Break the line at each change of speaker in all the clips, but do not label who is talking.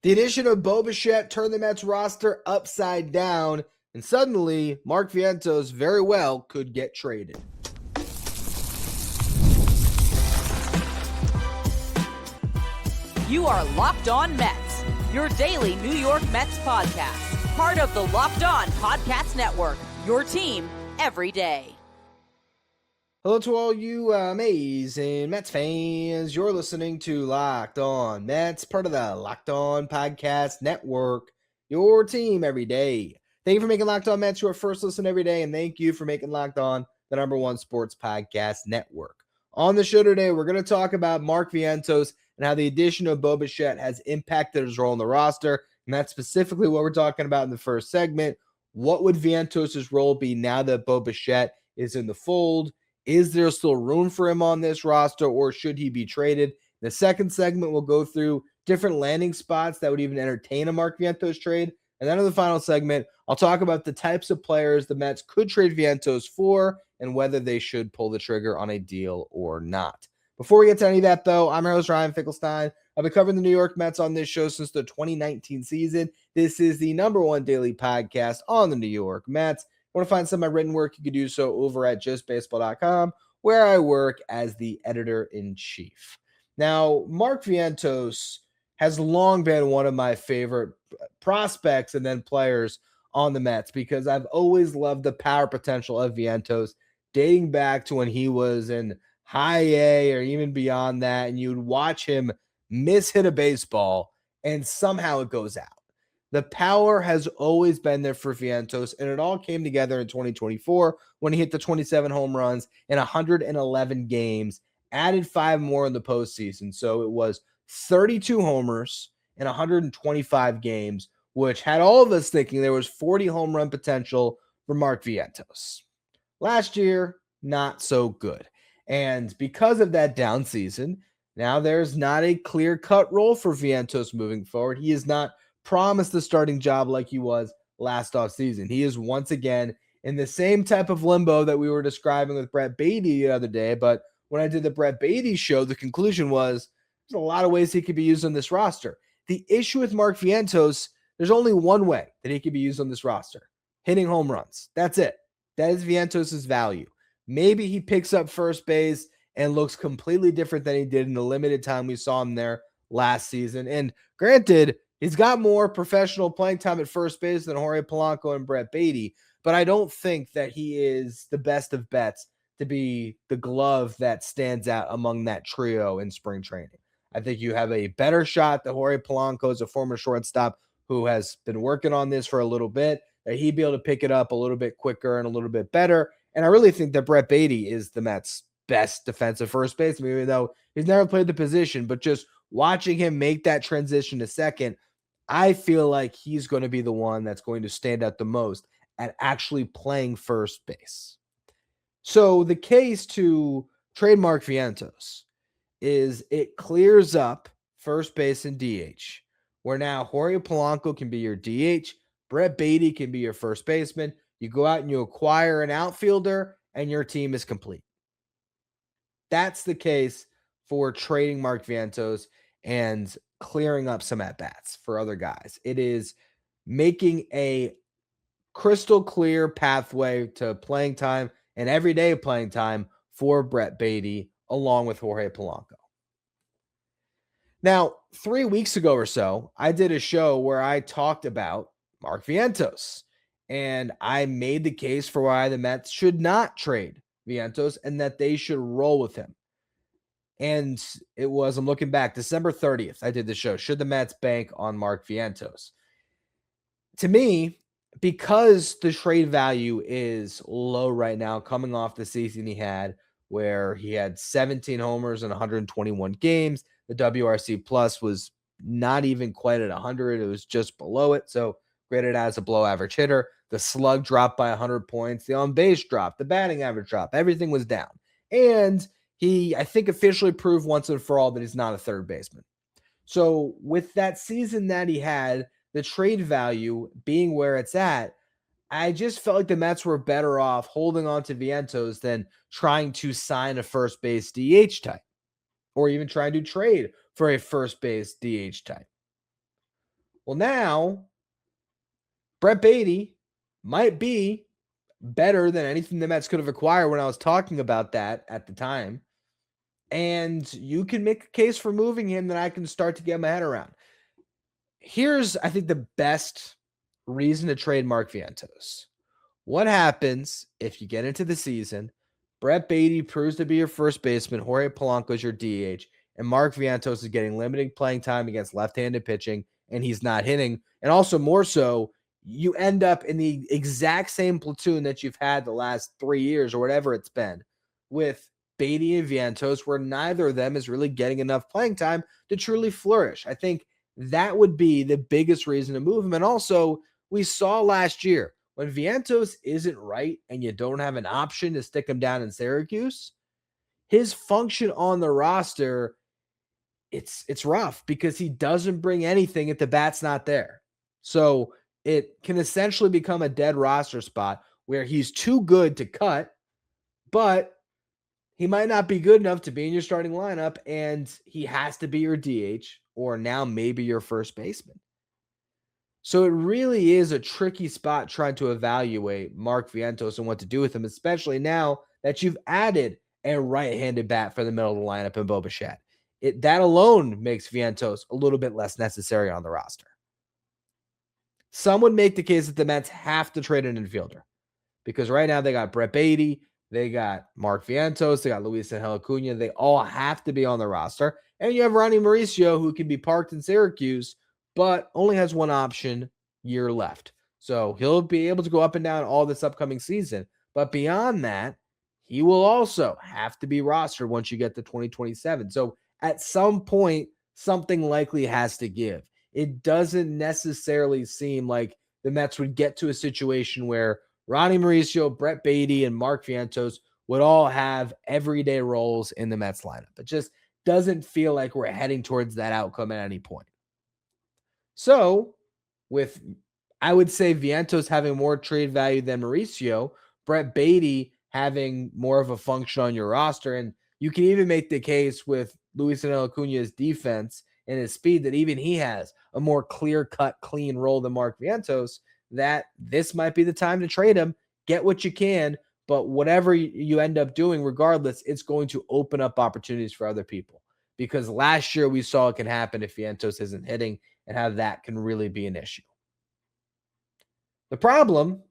The addition of Bo Bichette turned the Mets roster upside down, and suddenly Mark Vientos very well could get traded.
You are Locked On Mets, your daily New York Mets podcast. Part of the Locked On Podcast Network, your team every day.
Hello to all you amazing Mets fans. You're listening to Locked On Mets, part of the Locked On Podcast Network, your team every day. Thank you for making Locked On Mets your first listen every day, and thank you for making Locked On the #1 sports podcast network. On the show today, we're going to talk about Mark Vientos and how the addition of Bo Bichette has impacted his role in the roster, and that's specifically what we're talking about in the first segment. What would Vientos' role be now that Bo Bichette is in the fold? Is there still room for him on this roster, or should he be traded? The second segment, we'll go through different landing spots that would even entertain a Mark Vientos trade. And then in the final segment, I'll talk about the types of players the Mets could trade Vientos for and whether they should pull the trigger on a deal or not. Before we get to any of that, though, I'm your host, Ryan Finkelstein. I've been covering the New York Mets on this show since the 2019 season. This is the #1 daily podcast on the New York Mets. Want to find some of my written work, you can do so over at justbaseball.com, where I work as the editor-in-chief. Now, Mark Vientos has long been one of my favorite prospects and then players on the Mets because I've always loved the power potential of Vientos, dating back to when he was in high A or even beyond that, and you'd watch him hit a baseball and somehow it goes out. The power has always been there for Vientos, and it all came together in 2024 when he hit the 27 home runs in 111 games, added 5 more in the postseason. So it was 32 homers in 125 games, which had all of us thinking there was 40 home run potential for Mark Vientos. Last year, not so good. And because of that down season, now there's not a clear-cut role for Vientos moving forward. He is not promised the starting job like he was last offseason. He is once again in the same type of limbo that we were describing with Brett Baty the other day. But when I did the Brett Baty show, the conclusion was there's a lot of ways he could be used on this roster. The issue with Mark Vientos, there's only one way that he could be used on this roster: hitting home runs. That's it. That is Vientos' value. Maybe he picks up first base and looks completely different than he did in the limited time we saw him there last season. And granted, he's got more professional playing time at first base than Jorge Polanco and Brett Baty, but I don't think that he is the best of bets to be the glove that stands out among that trio in spring training. I think you have a better shot that Jorge Polanco is a former shortstop who has been working on this for a little bit, that he'd be able to pick it up a little bit quicker and a little bit better. And I really think that Brett Baty is the Mets' best defensive first baseman, even though he's never played the position, but just watching him make that transition to second, I feel like he's going to be the one that's going to stand out the most at actually playing first base. So the case to trade Mark Vientos is it clears up first base and DH, where now Jorge Polanco can be your DH, Brett Baty can be your first baseman. You go out and you acquire an outfielder, and your team is complete. That's the case for trading Mark Vientos and clearing up some at-bats for other guys. It is making a crystal clear pathway to playing time and everyday playing time for Brett Baty along with Jorge Polanco. Now, 3 weeks ago or so, I did a show where I talked about Mark Vientos, and I made the case for why the Mets should not trade Vientos and that they should roll with him. And it was, I'm looking back, December 30th, I did the show, Should the Mets Bank on Mark Vientos? To me, because the trade value is low right now, coming off the season he had, where he had 17 homers in 121 games, the WRC plus was not even quite at 100. It was just below it. So graded as a below average hitter. The slug dropped by 100 points. The on base dropped. The batting average dropped. Everything was down. And he, I think, officially proved once and for all that he's not a third baseman. So with that season that he had, the trade value being where it's at, I just felt like the Mets were better off holding on to Vientos than trying to sign a first base DH type, or even trying to trade for a first base DH type. Well, now Brett Baty might be better than anything the Mets could have acquired when I was talking about that at the time. And you can make a case for moving him that I can start to get my head around. Here's, I think, the best reason to trade Mark Vientos. What happens if you get into the season, Brett Baty proves to be your first baseman, Jorge Polanco is your DH, and Mark Vientos is getting limited playing time against left-handed pitching, and he's not hitting. And also more so, you end up in the exact same platoon that you've had the last 3 years or whatever it's been with Baty and Vientos, where neither of them is really getting enough playing time to truly flourish. I think that would be the biggest reason to move him. And also, we saw last year, when Vientos isn't right and you don't have an option to stick him down in Syracuse, his function on the roster, it's rough because he doesn't bring anything if the bat's not there. So it can essentially become a dead roster spot where he's too good to cut, but he might not be good enough to be in your starting lineup, and he has to be your DH or now maybe your first baseman. So it really is a tricky spot trying to evaluate Mark Vientos and what to do with him, especially now that you've added a right-handed bat for the middle of the lineup in Bo Bichette. That alone makes Vientos a little bit less necessary on the roster. Some would make the case that the Mets have to trade an infielder because right now they got Brett Baty, they got Mark Vientos, they got Luis Angel Acuna. They all have to be on the roster. And you have Ronnie Mauricio, who can be parked in Syracuse, but only has one option year left. So he'll be able to go up and down all this upcoming season. But beyond that, he will also have to be rostered once you get to 2027. So at some point, something likely has to give. It doesn't necessarily seem like the Mets would get to a situation where Ronnie Mauricio, Brett Baty, and Mark Vientos would all have everyday roles in the Mets lineup. It just doesn't feel like we're heading towards that outcome at any point. So, with, I would say, Vientos having more trade value than Mauricio, Brett Baty having more of a function on your roster, and you can even make the case with Luis Angel Acuna's defense and his speed that even he has a more clear-cut, clean role than Mark Vientos, that this might be the time to trade him, get what you can, but whatever you end up doing, regardless, it's going to open up opportunities for other people. Because last year we saw it can happen if Vientos isn't hitting and how that can really be an issue. The problem,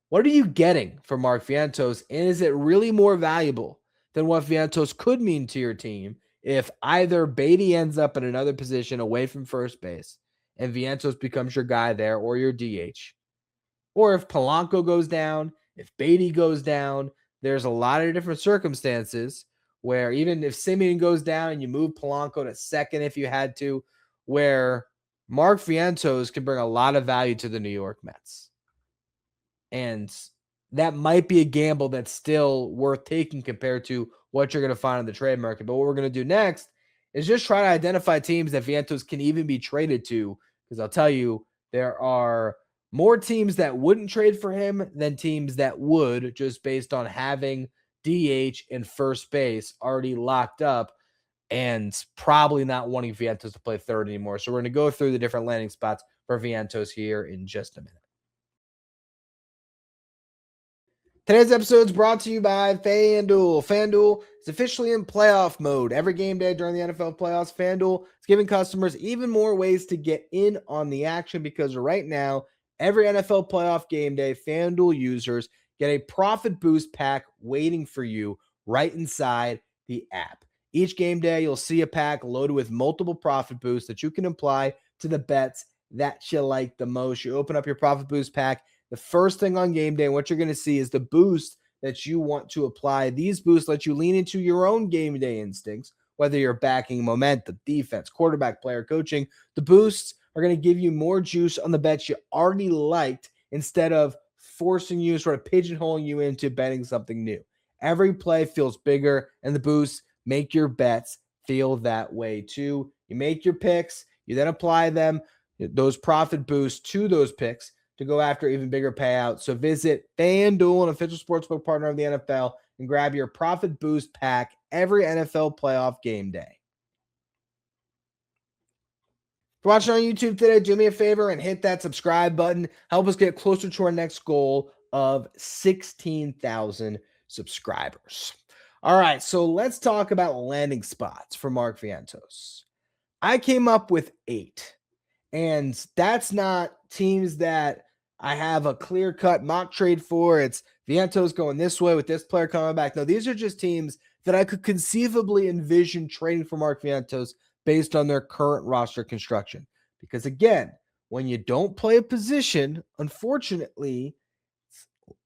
what are you getting for Mark Vientos, and is it really more valuable than what Vientos could mean to your team if either Baty ends up in another position away from first base and Vientos becomes your guy there or your DH? Or if Polanco goes down, if Baty goes down, there's a lot of different circumstances where even if Simeon goes down and you move Polanco to second if you had to, where Mark Vientos can bring a lot of value to the New York Mets. And that might be a gamble that's still worth taking compared to what you're going to find in the trade market. But what we're going to do next is just try to identify teams that Vientos can even be traded to, because I'll tell you, there are more teams that wouldn't trade for him than teams that would, just based on having DH and first base already locked up and probably not wanting Vientos to play third anymore. So we're going to go through the different landing spots for Vientos here in just a minute. Today's episode is brought to you by FanDuel. FanDuel is officially in playoff mode. Every game day during the NFL playoffs, FanDuel is giving customers even more ways to get in on the action because right now, every NFL playoff game day, FanDuel users get a profit boost pack waiting for you right inside the app. Each game day, you'll see a pack loaded with multiple profit boosts that you can apply to the bets that you like the most. You open up your profit boost pack. The first thing on game day, what you're going to see is the boost that you want to apply. These boosts let you lean into your own game day instincts, whether you're backing momentum, defense, quarterback, player coaching. The boosts are going to give you more juice on the bets you already liked instead of forcing you, sort of pigeonholing you into betting something new. Every play feels bigger, and the boosts make your bets feel that way too. You make your picks, you then apply them, those profit boosts to those picks, to go after even bigger payouts. So visit FanDuel, an official sportsbook partner of the NFL, and grab your profit boost pack every NFL playoff game day. If you're watching on YouTube today, do me a favor and hit that subscribe button. Help us get closer to our next goal of 16,000 subscribers. All right, so let's talk about landing spots for Mark Vientos. I came up with 8, and that's not teams that I have a clear-cut mock trade for. It's Vientos going this way with this player coming back. No, these are just teams that I could conceivably envision trading for Mark Vientos based on their current roster construction. Because again, when you don't play a position, unfortunately,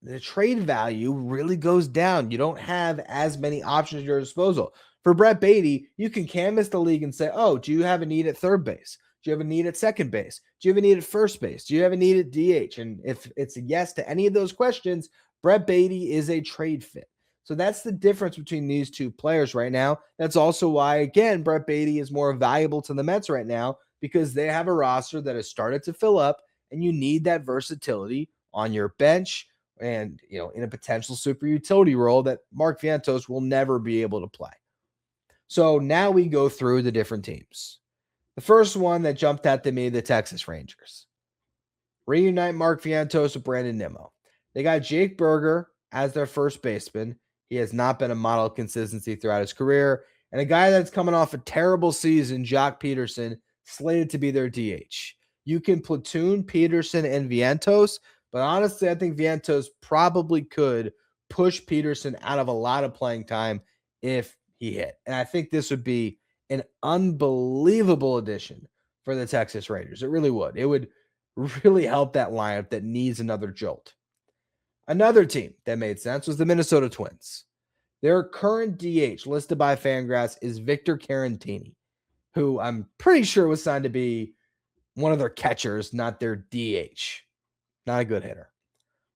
the trade value really goes down. You don't have as many options at your disposal. For Brett Baty, you can canvas the league and say, oh, do you have a need at third base? Do you have a need at second base? Do you have a need at first base? Do you have a need at DH? And if it's a yes to any of those questions, Brett Baty is a trade fit. So that's the difference between these two players right now. That's also why, again, Brett Baty is more valuable to the Mets right now because they have a roster that has started to fill up, and you need that versatility on your bench and, in a potential super utility role that Mark Vientos will never be able to play. So now we go through the different teams. The first one that jumped out to me, the Texas Rangers. Reunite Mark Vientos with Brandon Nimmo. They got Jake Berger as their first baseman. He has not been a model of consistency throughout his career. And a guy that's coming off a terrible season, Jock Peterson, slated to be their DH. You can platoon Peterson and Vientos, but honestly, I think Vientos probably could push Peterson out of a lot of playing time if he hit. And I think this would be an unbelievable addition for the Texas Rangers. It really would. It would really help that lineup that needs another jolt. Another team that made sense was the Minnesota Twins. Their current DH listed by Fangraphs is Victor Caratini, who I'm pretty sure was signed to be one of their catchers, not their DH. Not a good hitter.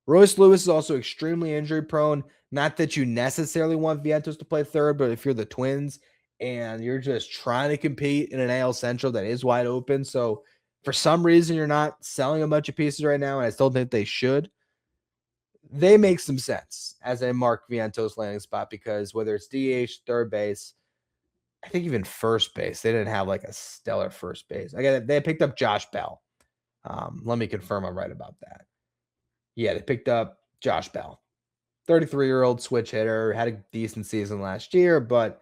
Royce Lewis is also extremely injury prone. Not that you necessarily want Vientos to play third, but if you're the Twins and you're just trying to compete in an AL Central that is wide open, so for some reason you're not selling a bunch of pieces right now, and I still think they should, they make some sense as a Mark Vientos landing spot because whether it's DH, third base, I think even first base, they didn't have like a stellar first base. They picked up Josh Bell. Let me confirm I'm right about that. Yeah, they picked up Josh Bell, 33-year-old switch hitter, had a decent season last year, but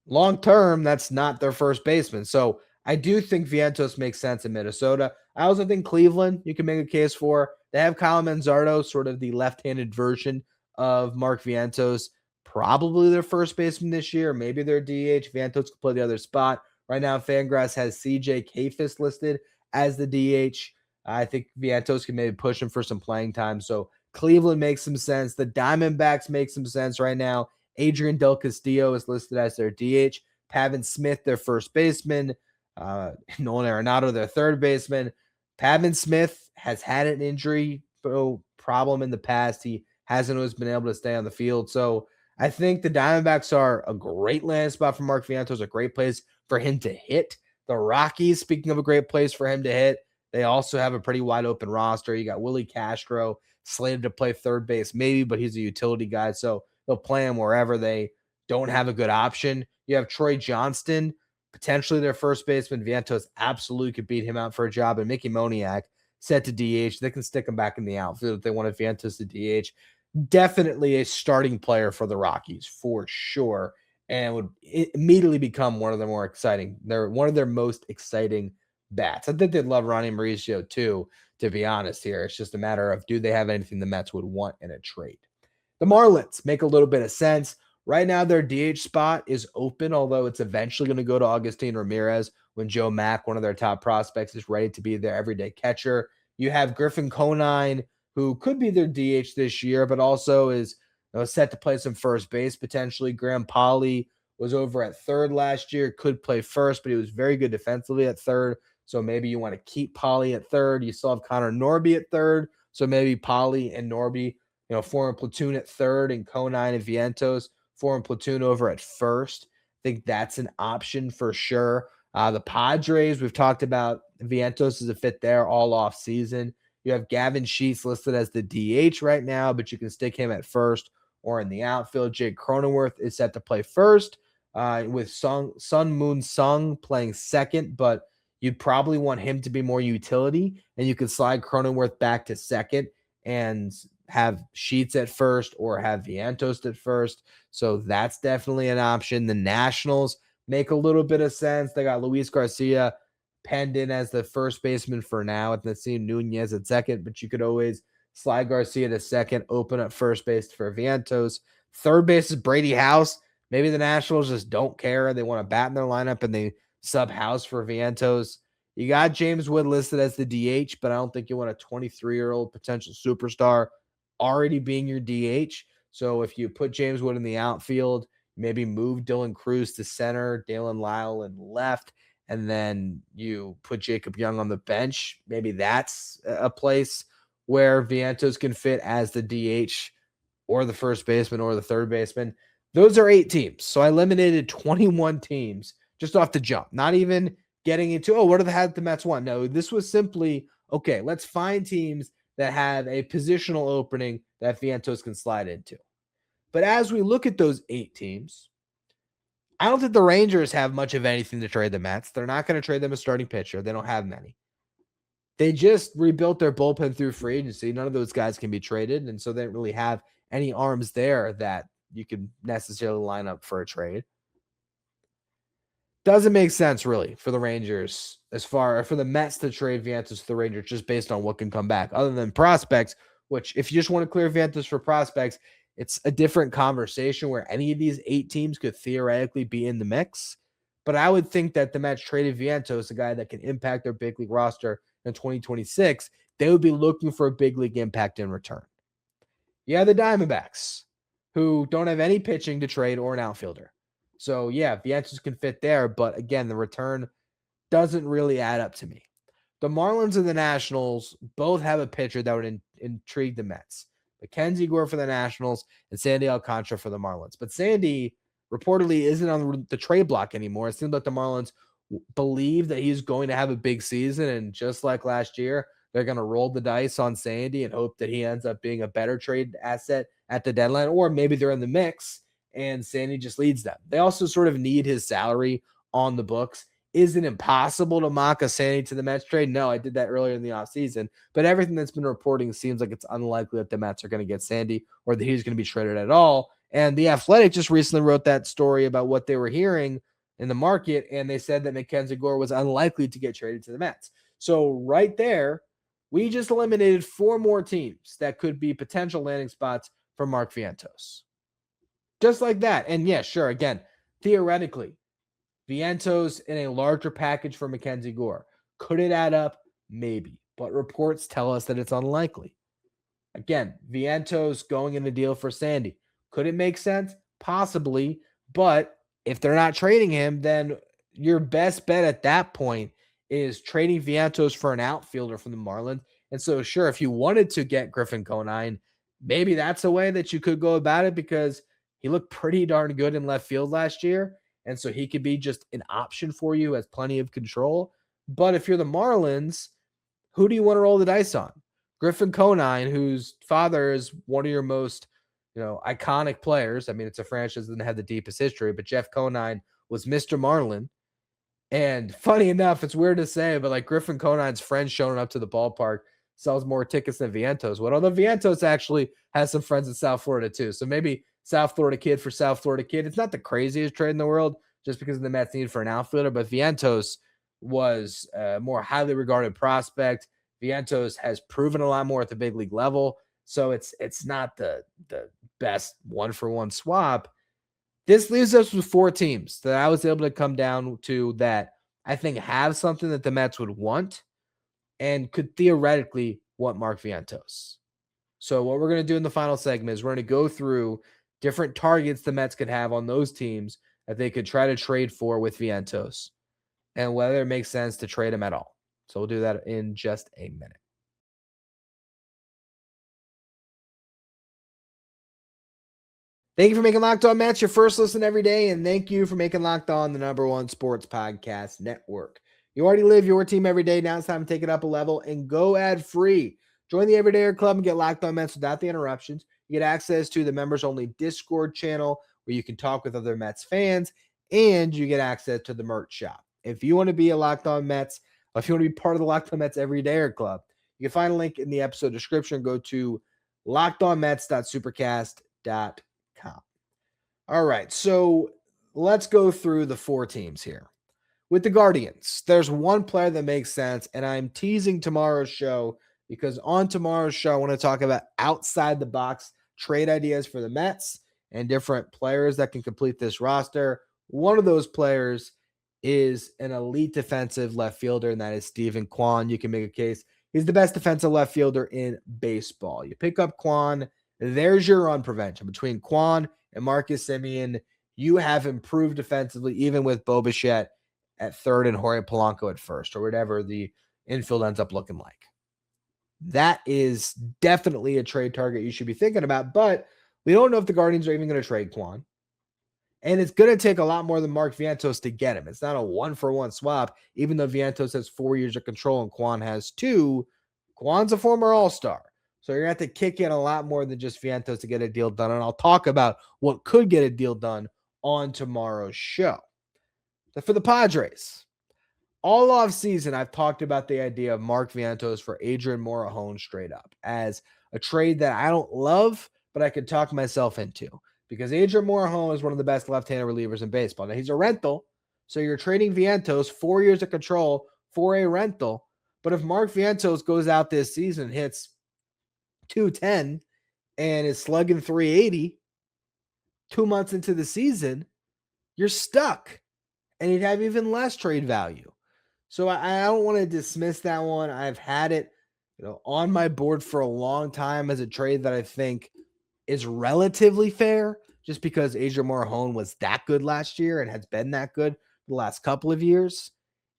long-term, that's not their first baseman. So I do think Vientos makes sense in Minnesota. I also think Cleveland, you can make a case for. They have Kyle Manzardo, sort of the left-handed version of Mark Vientos, probably their first baseman this year, maybe their DH. Vientos could play the other spot. Right now, Fangraphs has CJ Kayfus listed as the DH. I think Vientos can maybe push him for some playing time. So Cleveland makes some sense. The Diamondbacks make some sense right now. Adrian Del Castillo is listed as their DH. Pavin Smith, their first baseman. Nolan Arenado, their third baseman. Pavin Smith has had an injury problem in the past. He hasn't always been able to stay on the field. So I think the Diamondbacks are a great landing spot for Mark Vientos, a great place for him to hit. The Rockies, speaking of a great place for him to hit, they also have a pretty wide open roster. You got Willie Castro slated to play third base, maybe, but he's a utility guy, so they'll play him wherever they don't have a good option. You have Troy Johnston, potentially their first baseman. Vientos absolutely could beat him out for a job. And Mickey Moniak set to DH. They can stick him back in the outfield if they wanted Vientos to DH. Definitely a starting player for the Rockies for sure, and would immediately become one of their more exciting. They're one of their most exciting bats. I think they'd love Ronnie Mauricio too, to be honest here. It's just a matter of do they have anything the Mets would want in a trade. The Marlins make a little bit of sense. Right now, their DH spot is open, although it's eventually going to go to Agustin Ramirez when Joe Mack, one of their top prospects, is ready to be their everyday catcher. You have Griffin Conine, who could be their DH this year, but also is set to play some first base potentially. Graham Polley was over at third last year, could play first, but he was very good defensively at third. So maybe you want to keep Polley at third. You still have Connor Norby at third. So maybe Polley and Norby, form a platoon at third, and Conine and Vientos form a platoon over at first. I think that's an option for sure. The Padres, we've talked about Vientos as a fit there all off season. You have Gavin Sheets listed as the DH right now, but you can stick him at first or in the outfield. Jake Cronenworth is set to play first with Sun Moon Sung playing second, but you'd probably want him to be more utility, and you could slide Cronenworth back to second and have Sheets at first or have Vientos at first. So that's definitely an option. The Nationals make a little bit of sense. They got Luis Garcia penned in as the first baseman for now, and let's see Nunez at second, but you could always slide Garcia to second, open up first base for Vientos. Third base is Brady House. Maybe the Nationals just don't care. They want to bat in their lineup and they sub House for Vientos. You got James Wood listed as the DH, but I don't think you want a 23-year-old potential superstar already being your DH. So if you put James Wood in the outfield, maybe move Dylan Cruz to center, Dalen Lyle in left, and then you put Jacob Young on the bench. Maybe that's a place where Vientos can fit as the DH or the first baseman or the third baseman. Those are 8 teams. So I eliminated 21 teams just off the jump, not even getting into, what do the Mets want? No, this was simply, okay, let's find teams that have a positional opening that Vientos can slide into. But as we look at those 8 teams, I don't think the Rangers have much of anything to trade the Mets. They're not going to trade them a starting pitcher. They don't have many. They just rebuilt their bullpen through free agency. None of those guys can be traded, and so they don't really have any arms there that you can necessarily line up for a trade. Doesn't make sense, really, for the Rangers for the Mets to trade Vientos to the Rangers just based on what can come back, other than prospects, which if you just want to clear Vientos for prospects, it's a different conversation where any of these 8 teams could theoretically be in the mix. But I would think that the Mets traded Vientos, a guy that can impact their big league roster in 2026, they would be looking for a big league impact in return. Yeah, the Diamondbacks, who don't have any pitching to trade or an outfielder. So, yeah, Vientos can fit there, but again, the return doesn't really add up to me. The Marlins and the Nationals both have a pitcher that would intrigue the Mets. Mackenzie Gore for the Nationals and Sandy Alcantara for the Marlins. But Sandy reportedly isn't on the trade block anymore. It seems like the Marlins believe that he's going to have a big season, and just like last year, they're going to roll the dice on Sandy and hope that he ends up being a better trade asset at the deadline, or maybe they're in the mix and Sandy just leads them. They also sort of need his salary on the books. Is it impossible to mock a Sandy to the Mets trade? No, I did that earlier in the offseason, but everything that's been reporting seems like it's unlikely that the Mets are going to get Sandy or that he's going to be traded at all. And The Athletic just recently wrote that story about what they were hearing in the market, and they said that Mackenzie Gore was unlikely to get traded to the Mets. So right there, we just eliminated 4 more teams that could be potential landing spots for Mark Vientos. Just like that. And yeah, sure, again, theoretically, Vientos in a larger package for Mackenzie Gore. Could it add up? Maybe. But reports tell us that it's unlikely. Again, Vientos going in the deal for Sandy. Could it make sense? Possibly. But if they're not trading him, then your best bet at that point is trading Vientos for an outfielder from the Marlins. And so, sure, if you wanted to get Griffin Conine, maybe that's a way that you could go about it, because he looked pretty darn good in left field last year. And so he could be just an option for you, has plenty of control. But if you're the Marlins, who do you want to roll the dice on? Griffin Conine, whose father is one of your most, iconic players. I mean, it's a franchise that doesn't have the deepest history, but Jeff Conine was Mr. Marlin. And funny enough, it's weird to say, but like Griffin Conine's friend showing up to the ballpark sells more tickets than Vientos would. Although Vientos actually has some friends in South Florida too. So maybe South Florida kid for South Florida kid. It's not the craziest trade in the world just because of the Mets need for an outfielder, but Vientos was a more highly regarded prospect. Vientos has proven a lot more at the big league level. So it's not the best one-for-one swap. This leaves us with 4 teams that I was able to come down to that I think have something that the Mets would want and could theoretically want Mark Vientos. So what we're going to do in the final segment is we're going to go through different targets the Mets could have on those teams that they could try to trade for with Vientos and whether it makes sense to trade him at all. So we'll do that in just a minute. Thank you for making Locked On Mets your first listen every day, and thank you for making Locked On the #1 sports podcast network. You already live your team every day. Now it's time to take it up a level and go ad-free. Join the Everydayer Club and get Locked On Mets without the interruptions. You get access to the members-only Discord channel where you can talk with other Mets fans, and you get access to the merch shop. If you want to be a Locked On Mets If you want to be part of the Locked On Mets Everydayer Club, you can find a link in the episode description. Go to lockedonmets.supercast.com. All right, so let's go through the 4 teams here. With the Guardians, there's one player that makes sense, and I'm teasing tomorrow's show because on tomorrow's show, I want to talk about outside the box trade ideas for the Mets and different players that can complete this roster. One of those players is an elite defensive left fielder, and that is Steven Kwan. You can make a case he's the best defensive left fielder in baseball. You pick up Kwan, there's your run prevention. Between Kwan and Marcus Semien, you have improved defensively, even with Bo Bichette at third and Jorge Polanco at first, or whatever the infield ends up looking like. That is definitely a trade target you should be thinking about, but we don't know if the Guardians are even going to trade Kwan. And it's going to take a lot more than Mark Vientos to get him. It's not a one-for-one swap, even though Vientos has 4 years of control and Kwan has 2. Kwan's a former All-Star. So you're going to have to kick in a lot more than just Vientos to get a deal done. And I'll talk about what could get a deal done on tomorrow's show. So for the Padres, all off season, I've talked about the idea of Mark Vientos for Adrian Morejon straight up as a trade that I don't love, but I could talk myself into because Adrian Morejon is one of the best left-handed relievers in baseball. Now he's a rental, so you're trading Vientos 4 years of control for a rental. But if Mark Vientos goes out this season, hits 210 and is slugging 380 2 months into the season, you're stuck. And he'd have even less trade value. So I don't want to dismiss that one. I've had it, on my board for a long time as a trade that I think is relatively fair, just because Adrian Morejon was that good last year and has been that good the last couple of years.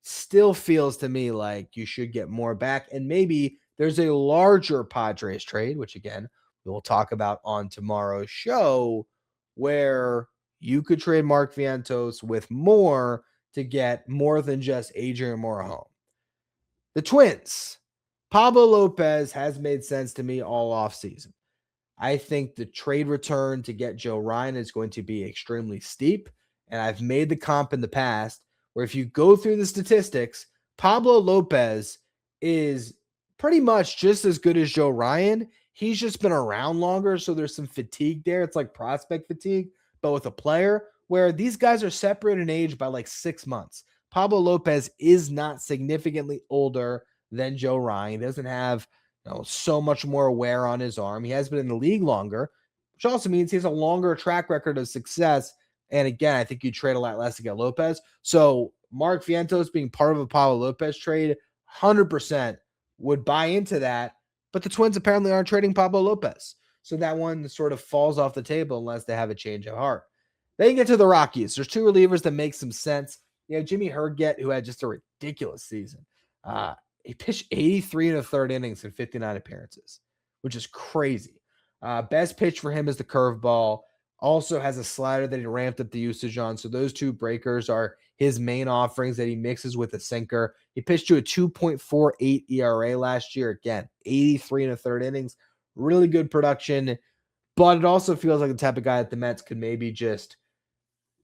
Still feels to me like you should get more back. And maybe there's a larger Padres trade, which again, we'll talk about on tomorrow's show, where you could trade Mark Vientos with more to get more than just Adrian Morejon. The Twins, Pablo Lopez has made sense to me all offseason. I think the trade return to get Joe Ryan is going to be extremely steep, and I've made the comp in the past where if you go through the statistics, Pablo Lopez is pretty much just as good as Joe Ryan. He's just been around longer, so there's some fatigue there. It's like prospect fatigue, but with a player where these guys are separated in age by like 6 months. Pablo Lopez is not significantly older than Joe Ryan. He doesn't have so much more wear on his arm. He has been in the league longer, which also means he has a longer track record of success. And again, I think you trade a lot less to get Lopez. So Mark Vientos being part of a Pablo Lopez trade, 100% would buy into that. But the Twins apparently aren't trading Pablo Lopez. So that one sort of falls off the table unless they have a change of heart. Then you get to the Rockies. There's 2 relievers that make some sense. You have Jimmy Herget, who had just a ridiculous season. He pitched 83 1/3 innings in 59 appearances, which is crazy. Best pitch for him is the curveball. Also has a slider that he ramped up the usage on. So those 2 breakers are his main offerings that he mixes with a sinker. He pitched to a 2.48 ERA last year. Again, 83 1/3 innings. Really good production. But it also feels like the type of guy that the Mets could maybe just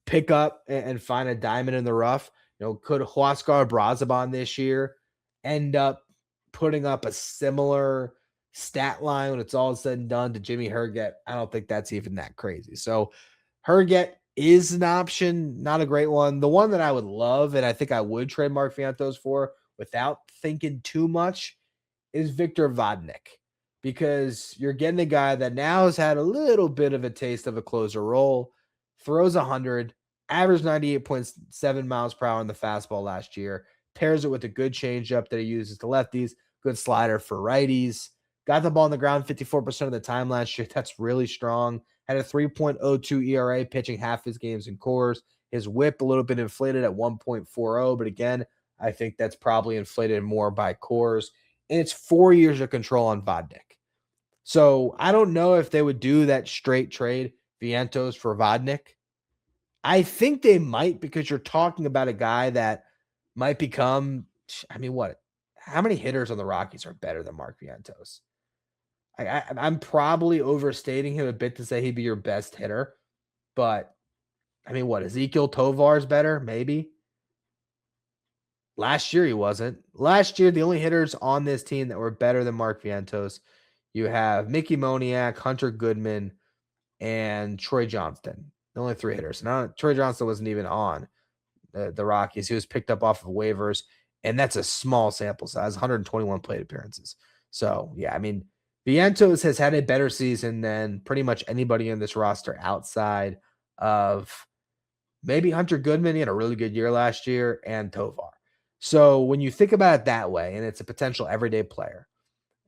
pick up and find a diamond in the rough. Could Huascar Brazaban this year end up putting up a similar stat line when it's all said and done to Jimmy Herget? I don't think that's even that crazy. So Herget is an option, not a great one. The one that I would love, and I think I would trade Mark Vientos for without thinking too much, is Victor Vodnik, because you're getting a guy that now has had a little bit of a taste of a closer role, throws 100, averaged 98.7 miles per hour in the fastball last year, pairs it with a good changeup that he uses to lefties, good slider for righties, got the ball on the ground 54% of the time last year. That's really strong. Had a 3.02 ERA pitching half his games in cores. His whip a little bit inflated at 1.40, but again, I think that's probably inflated more by cores. And it's 4 years of control on Vodnik. So I don't know if they would do that straight trade, Vientos for Vodnik. I think they might, because you're talking about a guy that might become, how many hitters on the Rockies are better than Mark Vientos? I'm probably overstating him a bit to say he'd be your best hitter, but Ezekiel Tovar's better? Maybe. Last year he wasn't. Last year, the only hitters on this team that were better than Mark Vientos, you have Mickey Moniak, Hunter Goodman, and Troy Johnston. The only three hitters. Now, Troy Johnston wasn't even on the Rockies. He was picked up off of waivers, and that's a small sample size, 121 plate appearances. So, yeah, I mean, Vientos has had a better season than pretty much anybody in this roster outside of maybe Hunter Goodman. He had a really good year last year, and Tovar. So when you think about it that way, and it's a potential everyday player,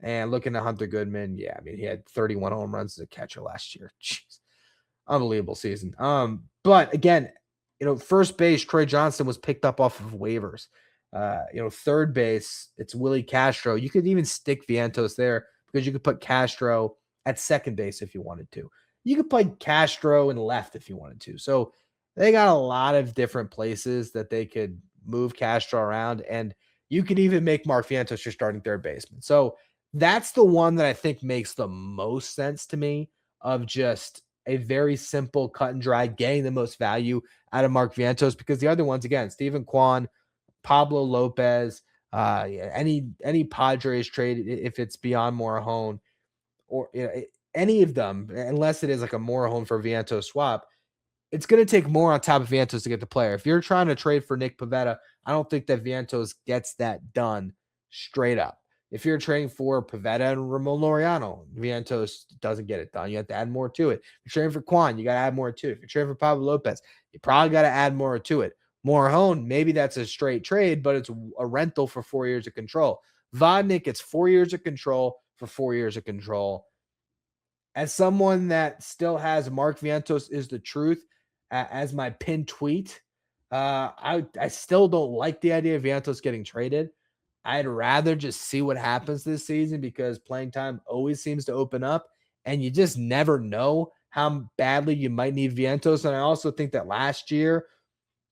and looking at Hunter Goodman, yeah, I mean, he had 31 home runs as a catcher last year. Jeez, unbelievable season. But again, first base, Troy Johnston was picked up off of waivers. Third base, it's Willie Castro. You could even stick Vientos there because you could put Castro at second base if you wanted to. You could play Castro in left if you wanted to. So they got a lot of different places that they could move Castro around, and you could even make Mark Vientos your starting third baseman. So that's the one that I think makes the most sense to me of just a very simple cut and dry, getting the most value out of Mark Vientos, because the other ones, again, Stephen Kwan, Pablo Lopez, any Padres trade, if it's beyond Morejon, or any of them, unless it is like a Morejon for Vientos swap, it's going to take more on top of Vientos to get the player. If you're trying to trade for Nick Pivetta, I don't think that Vientos gets that done straight up. If you're trading for Pivetta and Ramon Laureano, Vientos doesn't get it done. You have to add more to it. If you're trading for Quan, you got to add more to it. If you're trading for Pablo Lopez, you probably got to add more to it. Morejon, maybe that's a straight trade, but it's a rental for 4 years of control. Vodnik, it's 4 years of control for 4 years of control. As someone that still has Mark Vientos is the truth as my pinned tweet, I still don't like the idea of Vientos getting traded. I'd rather just see what happens this season, because playing time always seems to open up, and you just never know how badly you might need Vientos. And I also think that last year,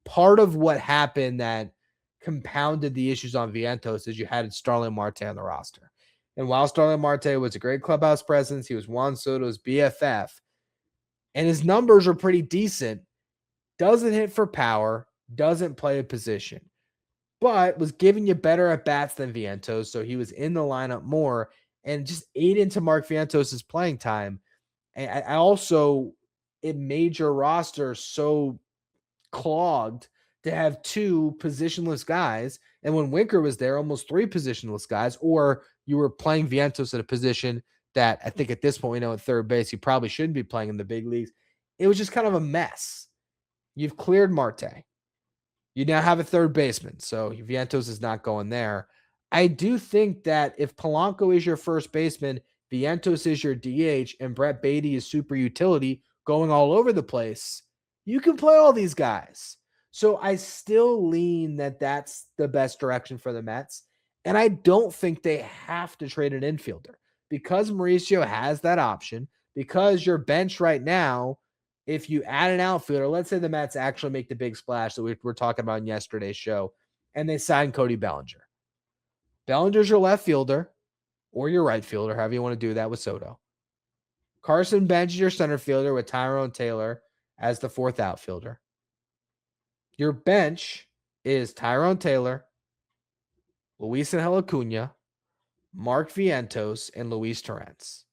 part of what happened that compounded the issues on Vientos is you had Starling Marte on the roster. And while Starling Marte was a great clubhouse presence, he was Juan Soto's BFF, and his numbers are pretty decent. Doesn't hit for power, doesn't play a position, but was giving you better at bats than Vientos. So he was in the lineup more and just ate into Mark Vientos' playing time. And I also, it made your roster so clogged to have two positionless guys. And when Winker was there, almost three positionless guys, or you were playing Vientos at a position that I think at this point, we know at third base, he probably shouldn't be playing in the big leagues. It was just kind of a mess. You've cleared Marte. You now have a third baseman, so Vientos is not going there. I do think that if Polanco is your first baseman, Vientos is your DH, and Brett Baty is super utility going all over the place, you can play all these guys. So I still lean that that's the best direction for the Mets. And I don't think they have to trade an infielder, because Mauricio has that option, because your bench right now, if you add an outfielder, let's say the Mets actually make the big splash that we were talking about in yesterday's show, and they sign Cody Bellinger. Bellinger's your left fielder or your right fielder, however you want to do that with Soto. Carson Bench is your center fielder with Tyrone Taylor as the fourth outfielder. Your bench is Tyrone Taylor, Luisangel Acuna, Mark Vientos, and Luis Torrens.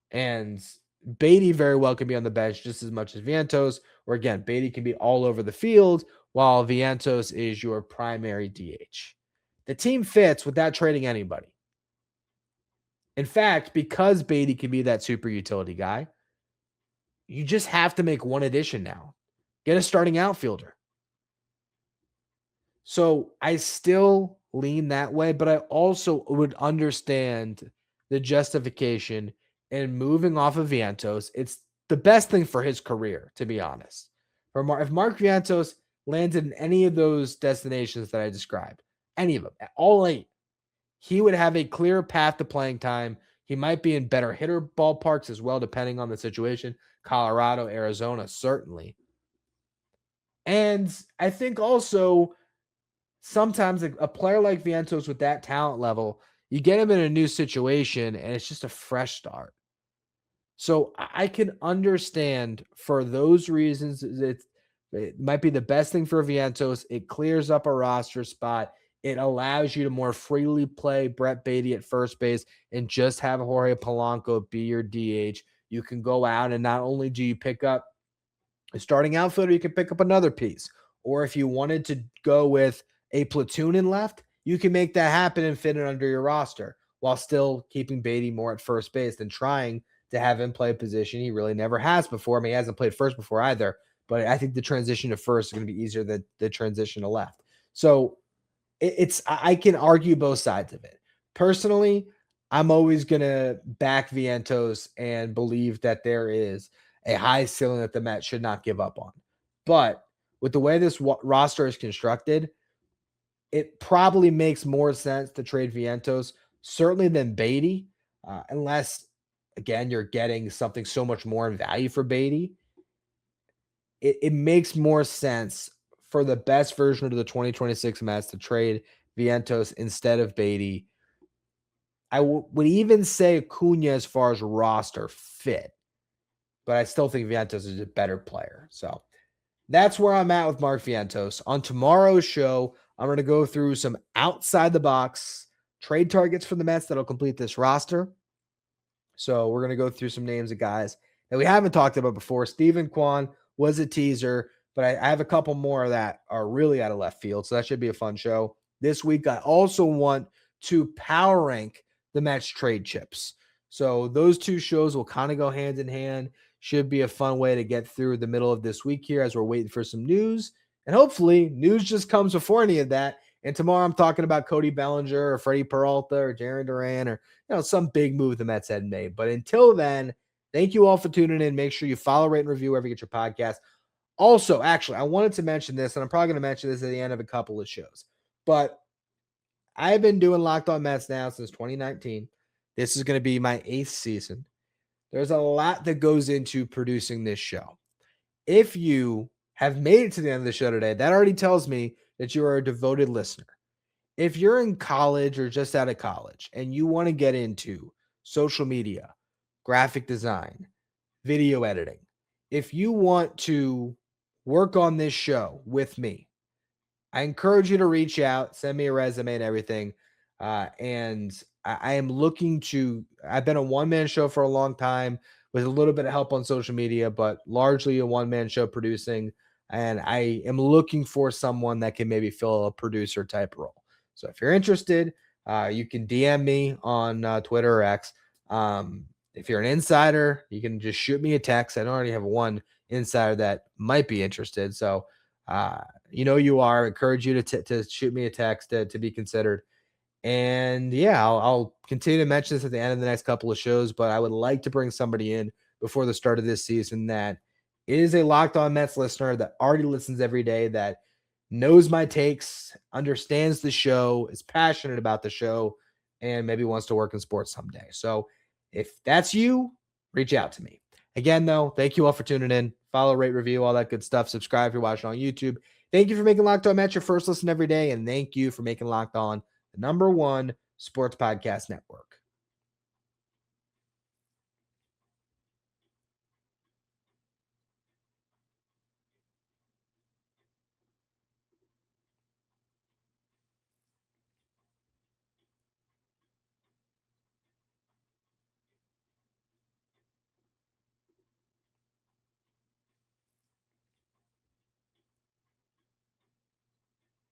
And Baty very well can be on the bench just as much as Vientos, or again, Baty can be all over the field while Vientos is your primary DH. The team fits without trading anybody. In fact, because Baty can be that super utility guy, you just have to make one addition now. Get a starting outfielder. So I still lean that way, but I also would understand the justification in moving off of Vientos. It's the best thing for his career, to be honest. If Mark Vientos landed in any of those destinations that I described, any of them, all 8, he would have a clear path to playing time. He might be in better hitter ballparks as well, depending on the situation. Colorado, Arizona, certainly. And I think also sometimes a player like Vientos with that talent level, you get him in a new situation and it's just a fresh start. So I can understand for those reasons it might be the best thing for Vientos. It clears up a roster spot. It allows you to more freely play Brett Baty at first base and just have Jorge Polanco be your DH. You can go out and not only do you pick up a starting outfielder, you can pick up another piece. Or if you wanted to go with a platoon in left, you can make that happen and fit it under your roster while still keeping Baty more at first base than trying to have him play a position he really never has before. I mean, he hasn't played first before either, but I think the transition to first is going to be easier than the transition to left. So I can argue both sides of it. Personally, I'm always going to back Vientos and believe that there is a high ceiling that the Mets should not give up on. But with the way this roster is constructed, it probably makes more sense to trade Vientos, certainly than Baty, unless, again, you're getting something so much more in value for Baty. It makes more sense for the best version of the 2026 Mets to trade Vientos instead of Baty. I would even say Acuna as far as roster fit, but I still think Vientos is a better player. So that's where I'm at with Mark Vientos. On tomorrow's show, I'm going to go through some outside the box trade targets for the Mets that'll complete this roster. So we're going to go through some names of guys that we haven't talked about before. Steven Kwan was a teaser, but I have a couple more that are really out of left field. So that should be a fun show. This week, I also want to power rank the Mets trade chips. So those two shows will kind of go hand in hand. Should be a fun way to get through the middle of this week here as we're waiting for some news. And hopefully news just comes before any of that. And tomorrow I'm talking about Cody Bellinger or Freddie Peralta or Jarren Duran or some big move the Mets had made. But until then, thank you all for tuning in. Make sure you follow, rate, and review wherever you get your podcast. Also, actually, I wanted to mention this, and I'm probably going to mention this at the end of a couple of shows. But I've been doing Locked On Mets now since 2019. This is going to be my 8th season. There's a lot that goes into producing this show. If you have made it to the end of the show today, that already tells me that you are a devoted listener. If you're in college or just out of college and you want to get into social media, graphic design, video editing, if you want to work on this show with me, I encourage you to reach out, send me a resume and everything. And I am looking to, I've been a one-man show for a long time with a little bit of help on social media, but largely a one-man show producing. And I am looking for someone that can maybe fill a producer type role. So if you're interested, you can DM me on Twitter or X. If you're an insider, you can just shoot me a text. I already have one insider that might be interested. So, you are. I encourage you to shoot me a text to be considered. And yeah, I'll continue to mention this at the end of the next couple of shows, but I would like to bring somebody in before the start of this season that is a Locked On Mets listener that already listens every day, that knows my takes, understands the show, is passionate about the show, and maybe wants to work in sports someday. So if that's you, reach out to me. Again, though, thank you all for tuning in. Follow, rate, review, all that good stuff. Subscribe if you're watching on YouTube. Thank you for making Locked On Mets your first listen every day, and thank you for making Locked On the #1 sports podcast network.